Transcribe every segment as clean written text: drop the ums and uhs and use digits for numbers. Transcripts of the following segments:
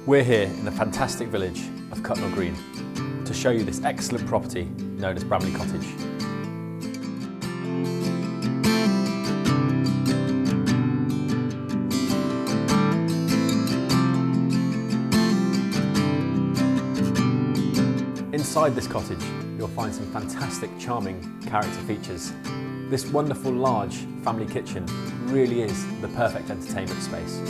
We're here in the fantastic village of Cutnall Green to show you this excellent property known as Bramley Cottage. Inside this cottage, you'll find some fantastic, charming character features. This wonderful large family kitchen really is the perfect entertainment space.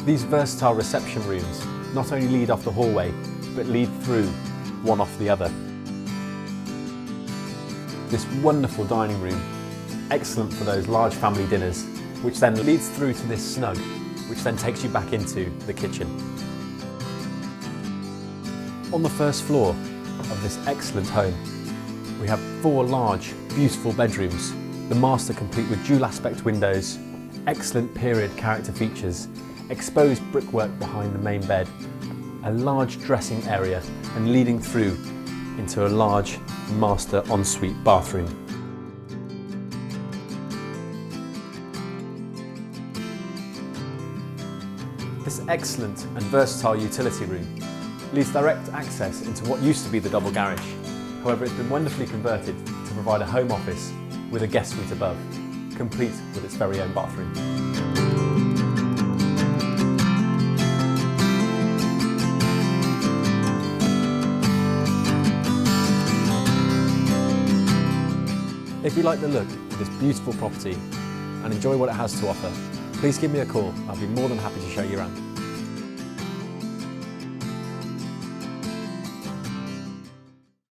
These versatile reception rooms not only lead off the hallway, but lead through one off the other. This wonderful dining room, excellent for those large family dinners, which then leads through to this snug, which then takes you back into the kitchen. On the first floor of this excellent home, we have 4 large, beautiful bedrooms, the master complete with dual aspect windows, excellent period character features, exposed brickwork behind the main bed, a large dressing area, and leading through into a large master ensuite bathroom. This excellent and versatile utility room leads direct access into what used to be the double garage. However, it's been wonderfully converted to provide a home office with a guest suite above, complete with its very own bathroom. If you like the look of this beautiful property and enjoy what it has to offer, please give me a call. I'll be more than happy to show you around.